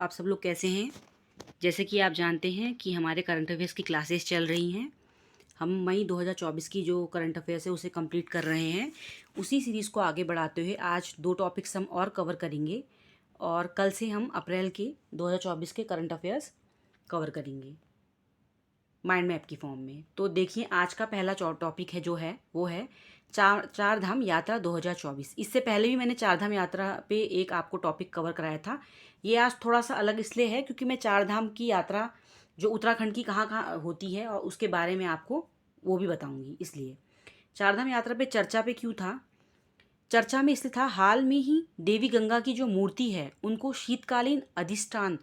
आप सब लोग कैसे हैं? जैसे कि आप जानते हैं कि हमारे करंट अफेयर्स की क्लासेस चल रही हैं। हम मई 2024 की जो करंट अफेयर्स है उसे कंप्लीट कर रहे हैं। उसी सीरीज़ को आगे बढ़ाते हुए आज 2 टॉपिक्स हम और कवर करेंगे और कल से हम अप्रैल के 2024 के करंट अफेयर्स कवर करेंगे माइंड मैप की फॉर्म में। तो देखिए, आज का पहला टॉपिक है जो है वो है चार धाम यात्रा 2024। इससे पहले भी मैंने चार धाम यात्रा पे एक आपको टॉपिक कवर कराया था। ये आज थोड़ा सा अलग इसलिए है क्योंकि मैं चार धाम की यात्रा जो उत्तराखंड की कहाँ कहाँ होती है और उसके बारे में आपको वो भी बताऊंगी। इसलिए चार धाम यात्रा पे चर्चा पे क्यों था? चर्चा में इसलिए था, हाल में ही देवी गंगा की जो मूर्ति है उनको शीतकालीन अधिष्ठान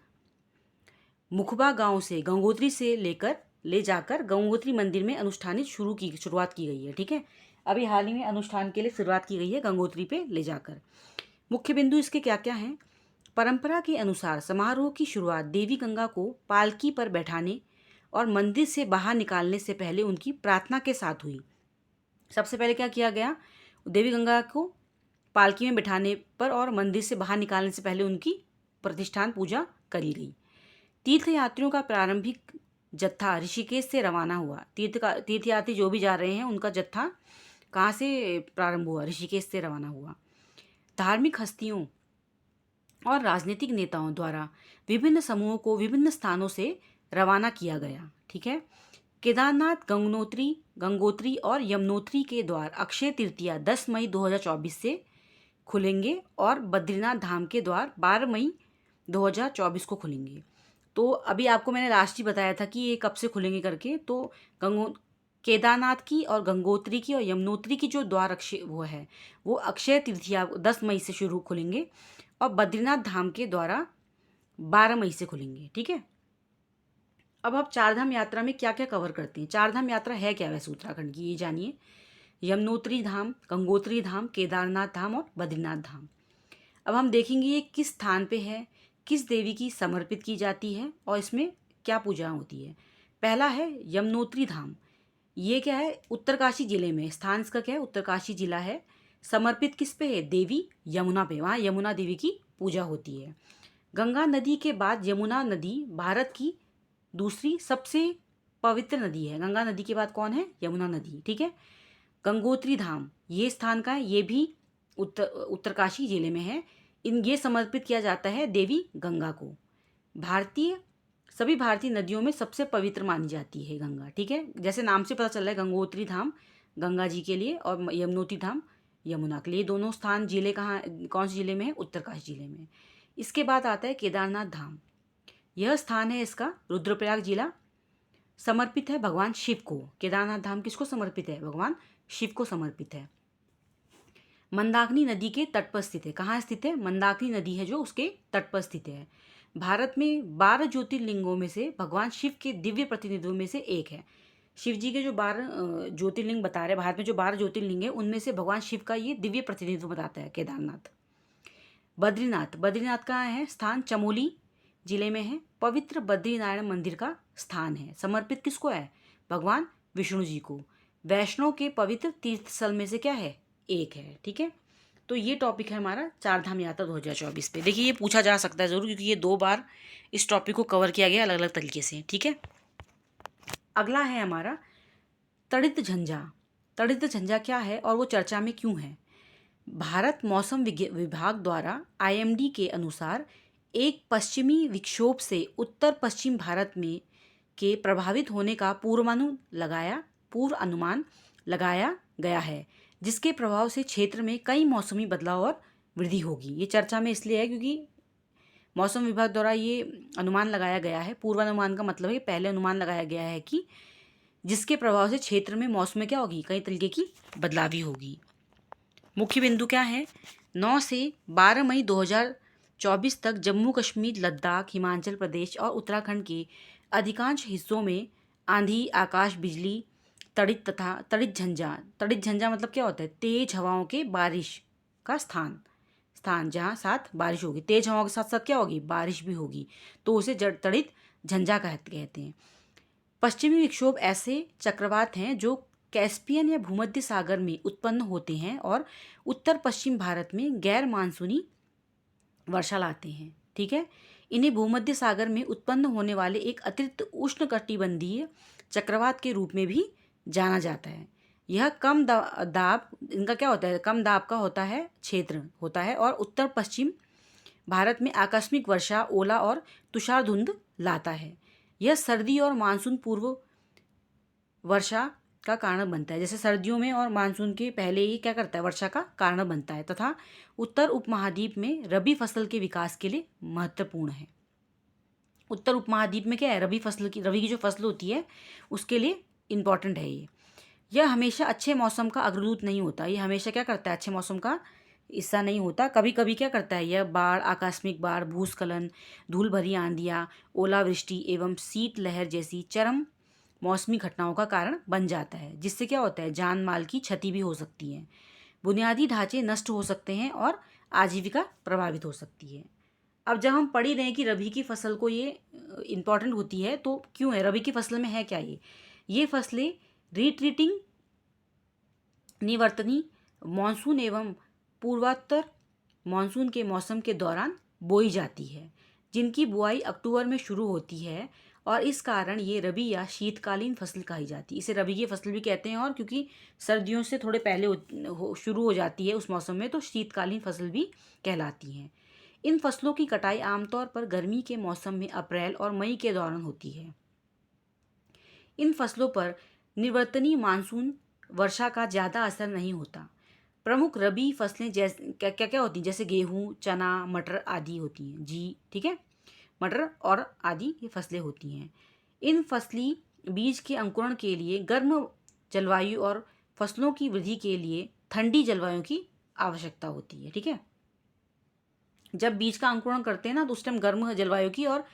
मुखबा गांव से गंगोत्री से ले जाकर गंगोत्री मंदिर में शुरुआत की गई है। ठीक है, अभी हाल ही में अनुष्ठान के लिए शुरुआत की गई है गंगोत्री पे ले जाकर। मुख्य बिंदु इसके क्या क्या हैं? परंपरा के अनुसार समारोह की शुरुआत देवी गंगा को पालकी पर बैठाने और मंदिर से बाहर निकालने से पहले उनकी प्रार्थना के साथ हुई। सबसे पहले क्या किया गया? देवी गंगा को पालकी में बैठाने पर और मंदिर से बाहर निकालने से पहले उनकी प्रतिष्ठान पूजा करी गई। तीर्थयात्रियों का प्रारंभिक जत्था ऋषिकेश से रवाना हुआ। तीर्थयात्री जो भी जा रहे हैं उनका जत्था कहाँ से प्रारंभ हुआ? ऋषिकेश से रवाना हुआ। धार्मिक हस्तियों और राजनीतिक नेताओं द्वारा विभिन्न समूहों को विभिन्न स्थानों से रवाना किया गया। ठीक है, केदारनाथ, गंगोत्री और यमुनोत्री के द्वार अक्षय तृतीया 10 मई 2024 से खुलेंगे और बद्रीनाथ धाम के द्वार 12 मई 2024 को खुलेंगे। तो अभी आपको मैंने लास्ट ही बताया था कि ये कब से खुलेंगे करके। तो गंगो केदारनाथ की और गंगोत्री की और यमुनोत्री की जो द्वार वो अक्षय तृतीया 10 मई से शुरू खुलेंगे और बद्रीनाथ धाम के द्वारा 12 मई से खुलेंगे। ठीक है, अब आप चारधाम यात्रा में क्या क्या कवर करते हैं? चारधाम यात्रा है क्या वैसे उत्तराखंड की, ये जानिए। यमुनोत्री धाम, गंगोत्री धाम, केदारनाथ धाम और बद्रीनाथ धाम। अब हम देखेंगे ये किस स्थान पे है, किस देवी की समर्पित की जाती है और इसमें क्या पूजा होती है। पहला है यमुनोत्री धाम। ये क्या है? उत्तरकाशी जिले में स्थान इसका क्या है? उत्तरकाशी जिला है। समर्पित किस पे है? देवी यमुना पे। वहाँ यमुना देवी की पूजा होती है। गंगा नदी के बाद यमुना नदी भारत की दूसरी सबसे पवित्र नदी है। गंगा नदी के बाद कौन है? यमुना नदी। ठीक है, गंगोत्री धाम ये स्थान का है, ये भी उत्तरकाशी जिले में है। ये समर्पित किया जाता है देवी गंगा को। सभी भारतीय नदियों में सबसे पवित्र मानी जाती है गंगा। ठीक है, जैसे नाम से पता चल रहा है, गंगोत्री धाम गंगा जी के लिए और यमुनोत्री धाम यमुना के लिए। दोनों स्थान जिले कहाँ, कौन से जिले में है? उत्तरकाशी जिले में। इसके बाद आता है केदारनाथ धाम। यह स्थान है इसका रुद्रप्रयाग जिला। समर्पित है भगवान शिव को। केदारनाथ धाम किसको समर्पित है? भगवान शिव को समर्पित है। मंदाकिनी नदी के तट पर स्थित है। कहाँ स्थित है? मंदाकिनी नदी है जो उसके तट पर स्थित है। भारत में 12 ज्योतिर्लिंगों में से भगवान शिव के दिव्य प्रतिनिधियों में से एक है। शिव जी के जो 12 ज्योतिर्लिंग बता रहे, भारत में जो 12 ज्योतिर्लिंग है उनमें से भगवान शिव का ये दिव्य प्रतिनिधित्व बताता है केदारनाथ। बद्रीनाथ, बद्रीनाथ कहाँ है? स्थान चमोली जिले में है। पवित्र बद्रीनारायण मंदिर का स्थान है। समर्पित किसको है? भगवान विष्णु जी को। वैष्णव के पवित्र तीर्थ स्थल में से क्या है? एक है। ठीक है, तो ये टॉपिक है हमारा चारधाम यात्रा 2024 पे। देखिए, ये पूछा जा सकता है ज़रूर क्योंकि ये 2 बार इस टॉपिक को कवर किया गया अलग अलग तरीके से। ठीक है, अगला है हमारा तड़ित झंझा। तड़ित झंझा क्या है और वो चर्चा में क्यों है? भारत मौसम विभाग द्वारा आईएमडी के अनुसार एक पश्चिमी विक्षोभ से उत्तर पश्चिम भारत में के प्रभावित होने का पूर्व अनुमान लगाया गया है, जिसके प्रभाव से क्षेत्र में कई मौसमी बदलाव और वृद्धि होगी। ये चर्चा में इसलिए है क्योंकि मौसम विभाग द्वारा ये अनुमान लगाया गया है। पूर्वानुमान का मतलब है पहले अनुमान लगाया गया है कि जिसके प्रभाव से क्षेत्र में मौसम में क्या होगी? कई तरीके की बदलावी होगी। मुख्य बिंदु क्या है? 9 से 12 मई 2024 तक जम्मू कश्मीर, लद्दाख, हिमाचल प्रदेश और उत्तराखंड के अधिकांश हिस्सों में आंधी, आकाश बिजली, तड़ित झंझा मतलब क्या होता है? तेज हवाओं के बारिश का स्थान जहाँ साथ बारिश होगी। तेज हवाओं के साथ साथ क्या होगी? बारिश भी होगी, तो उसे तड़ित झंझा कहते हैं। पश्चिमी विक्षोभ ऐसे चक्रवात हैं जो कैस्पियन या भूमध्य सागर में उत्पन्न होते हैं और उत्तर पश्चिम भारत में गैर मानसूनी वर्षा लाते हैं। ठीक है, इन्हें भूमध्य सागर में उत्पन्न होने वाले एक अतिरिक्त उष्णकटिबंधीय चक्रवात के रूप में भी जाना जाता है। यह कम दाब, इनका क्या होता है, कम दाब का होता है, क्षेत्र होता है और उत्तर पश्चिम भारत में आकस्मिक वर्षा, ओला और तुषार धुंध लाता है। यह सर्दी और मानसून पूर्व वर्षा का कारण बनता है। जैसे सर्दियों में और मानसून के पहले ही क्या करता है, वर्षा का कारण बनता है, तथा उत्तर उपमहाद्वीप में रबी फसल के विकास के लिए महत्वपूर्ण है। उत्तर उपमहाद्वीप में क्या है, रबी की जो फसल होती है उसके लिए इम्पॉर्टेंट है ये। यह हमेशा अच्छे मौसम का अग्रदूत नहीं होता, ये हमेशा क्या करता है, अच्छे मौसम का हिस्सा नहीं होता। कभी कभी क्या करता है, यह बाढ़, आकस्मिक बाढ़, भूस्खलन, धूल भरी आंधियाँ, ओलावृष्टि एवं शीतलहर जैसी चरम मौसमी घटनाओं का कारण बन जाता है, जिससे क्या होता है, जान माल की क्षति भी हो सकती है, बुनियादी ढांचे नष्ट हो सकते हैं और आजीविका प्रभावित हो सकती है। अब जब हम पढ़ ही रहे हैं कि रबी की फसल को ये इम्पॉर्टेंट होती है, तो क्यों है, रबी की फसल में है क्या, ये फसलें रिट्रीटिंग निवर्तनी मानसून एवं पूर्वोत्तर मानसून के मौसम के दौरान बोई जाती है, जिनकी बुआई अक्टूबर में शुरू होती है और इस कारण ये रबी या शीतकालीन फसल कही जाती है। इसे रबी की फसल भी कहते हैं, और क्योंकि सर्दियों से थोड़े पहले शुरू हो जाती है उस मौसम में, तो शीतकालीन फसल भी कहलाती हैं। इन फसलों की कटाई आमतौर पर गर्मी के मौसम में अप्रैल और मई के दौरान होती है। इन फसलों पर निवर्तनी मानसून वर्षा का ज़्यादा असर नहीं होता। प्रमुख रबी फसलें जैसे क्या क्या क्या होती हैं, जैसे गेहूँ, चना, मटर आदि होती हैं जी, ठीक है, मटर और आदि ये फसलें होती हैं। इन फसली बीज के अंकुरण के लिए गर्म जलवायु और फसलों की वृद्धि के लिए ठंडी जलवायु की आवश्यकता होती है, ठीक है। जब बीज का अंकुरण करते हैं ना, तो उस टाइम गर्म जलवायु की, और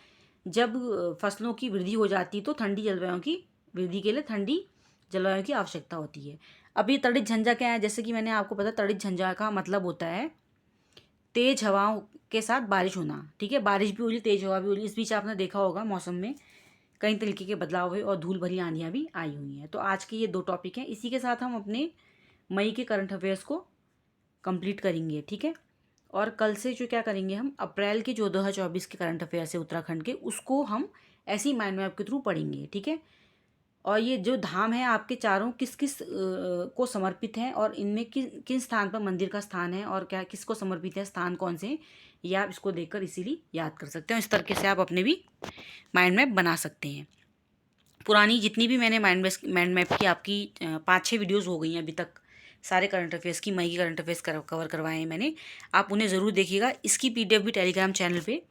जब फसलों की वृद्धि हो जाती है तो ठंडी जलवायु की वृद्धि के लिए ठंडी जलवायु की आवश्यकता होती है। अब ये तड़ित झंझा क्या है, जैसे कि मैंने आपको पता, तड़ित झंझा का मतलब होता है तेज हवाओं के साथ बारिश होना, ठीक है, बारिश भी हो रही, तेज हवा भी हो रही। इस बीच आपने देखा होगा मौसम में कई तरीके के बदलाव हुए और धूल भरी आंधियाँ भी आई हुई हैं। तो आज के ये 2 टॉपिक हैं, इसी के साथ हम अपने मई के करंट अफेयर्स को कंप्लीट करेंगे, ठीक है। और कल से जो क्या करेंगे, हम अप्रैल के जो 2024 के करंट अफेयर्स है उत्तराखंड के, उसको हम ऐसी माइंड मैप के थ्रू पढ़ेंगे, ठीक है। और ये जो धाम है आपके चारों किस किस को समर्पित हैं, और इनमें किन स्थान पर मंदिर का स्थान है, और क्या किसको समर्पित है, स्थान कौन से हैं, ये आप इसको देखकर इसीलिए याद कर सकते हो। इस तरीके से आप अपने भी माइंड मैप बना सकते हैं। पुरानी जितनी भी मैंने माइंड मैप की आपकी 5-6 वीडियोज़ हो गई हैं अभी तक, सारे करंट अफेयर्स की, मई की करंट अफेयर्स कवर करवाए हैं मैंने, आप उन्हें ज़रूर देखिएगा। इसकी PDF भी टेलीग्राम चैनल पे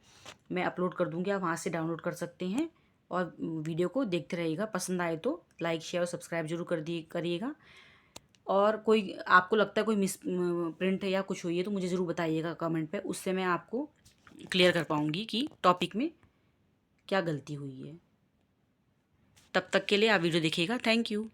मैं अपलोड कर दूँगी, आप वहाँ से डाउनलोड कर सकते हैं और वीडियो को देखते रहिएगा। पसंद आए तो लाइक, शेयर और सब्सक्राइब जरूर करिएगा। और कोई आपको लगता है कोई मिस प्रिंट या कुछ हुई है तो मुझे ज़रूर बताइएगा कमेंट पे, उससे मैं आपको क्लियर कर पाऊँगी कि टॉपिक में क्या गलती हुई है। तब तक के लिए आप वीडियो देखिएगा। Thank you.